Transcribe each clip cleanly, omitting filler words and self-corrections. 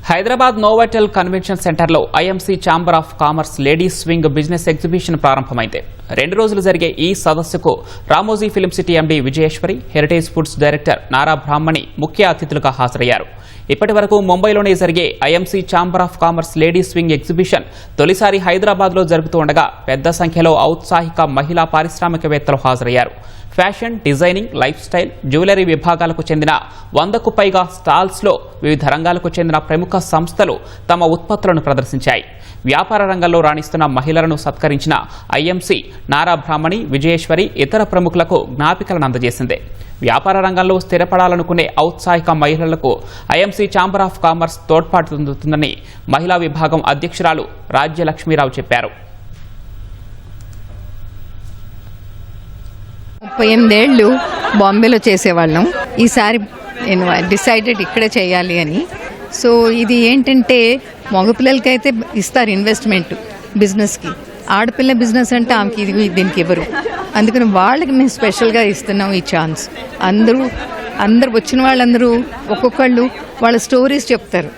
Hyderabad Novotel convention సెంటర్లో IMC chamber of commerce ladies swing business exhibition ప్రారంభమైంది. 2 రోజులు జరిగే ఈ సదస్సుకు Ramoji film city MD Vijayeshwari, heritage foods director Nara Brahmani ముఖ్య అతిథులుగా హాజరయ్యారు. ఇప్పటి వరకు ముంబైలోనే జరిగే IMC chamber of commerce ladies swing exhibition తొలిసారి హైదరాబాద్లో జరుగుతూ ఉండగా పెద్ద సంఖ్యలో ఔత్సాహిక మహిళా పారిశ్రామికవేత్తలు హాజరయ్యారు. Fashion, designing, life style, jewellery విభాగాలకు చెందిన 100కు పైగా స్టాల్స్లో వివిధ రంగాలకు చెందిన ప్రముఖ సంస్థలు తమ ఉత్పత్తులను ప్రదర్శించాయి. వ్యాపార రంగంలో రాణిస్తున్న మహిళలను సత్కరించిన ఐఎంసీ నారా బ్రాహ్మణి, విజయేశ్వరి ఇతర ప్రముఖులకు జ్ఞాపికలను అందజేసింది. వ్యాపార రంగంలో స్థిరపడాలనుకునే ఔత్సాహిక మహిళలకు ఐఎంసీ ఛాంబర్ ఆఫ్ కామర్స్ తోడ్పాటుతుందని మహిళా విభాగం అధ్యక్షురాలు రాజ్యలక్ష్మీరావు చెప్పారు. 38 ఏళ్ళు బాంబేలో చేసేవాళ్ళం. ఈసారి నేను డిసైడెడ్ ఇక్కడే చేయాలి అని. సో ఇది ఏంటంటే మగపిల్లలకైతే ఇస్తారు ఇన్వెస్ట్మెంట్ బిజినెస్కి, ఆడపిల్ల బిజినెస్ అంటే ఆమెకి ఇది దీనికి ఇవ్వరు. అందుకని వాళ్ళకి మేము స్పెషల్గా ఇస్తున్నాం ఈ ఛాన్స్. అందరూ వచ్చిన వాళ్ళందరూ ఒక్కొక్కళ్ళు వాళ్ళ స్టోరీస్ చెప్తారు.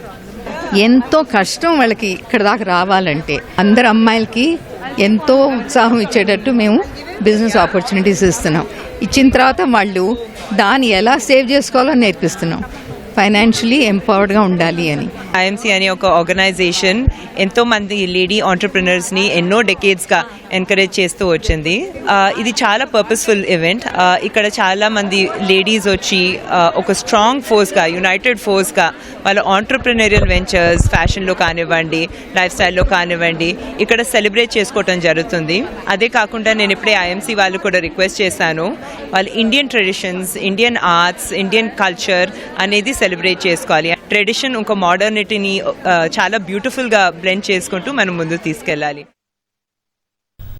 ఎంతో కష్టం వాళ్ళకి ఇక్కడ దాకా రావాలంటే. అందరు అమ్మాయిలకి ఎంతో ఉత్సాహం ఇచ్చేటట్టు మేము బిజినెస్ ఆపర్చునిటీస్ ఇస్తున్నాం. ఇచ్చిన తర్వాత వాళ్ళు దాన్ని ఎలా సేవ్ చేసుకోవాలో నేర్పిస్తున్నాం. ఫైనాన్షియలీ ఎంపవర్డ్గా ఉండాలి అని. ఐఎంసీ అనే ఒక ఆర్గనైజేషన్ ఎంతో మంది లేడీ ఆంటర్ప్రినర్స్ని ఎన్నో డెకేడ్స్గా ఎంకరేజ్ చేస్తూ వచ్చింది. ఇది చాలా పర్పస్ఫుల్ ఈవెంట్. ఇక్కడ చాలా మంది లేడీస్ వచ్చి ఒక స్ట్రాంగ్ ఫోర్స్గా, యునైటెడ్ ఫోర్స్గా వాళ్ళ ఆంటర్ప్రినరియల్ వెంచర్స్, ఫ్యాషన్లో కానివ్వండి, లైఫ్ స్టైల్లో కానివ్వండి, ఇక్కడ సెలబ్రేట్ చేసుకోవటం జరుగుతుంది. అదే కాకుండా నేను ఇప్పుడే ఐఎంసీ వాళ్ళు కూడా రిక్వెస్ట్ చేశాను, వాళ్ళు Indian traditions, Indian arts, Indian culture అనేది సెలబ్రేట్ చేసుకోవాలి. ట్రెడిషన్ ఒక మోడర్నిటీని చాలా బ్యూటిఫుల్గా బ్లెండ్ చేసుకుంటూ మనం ముందుకు తీసుకెళ్ళాలి.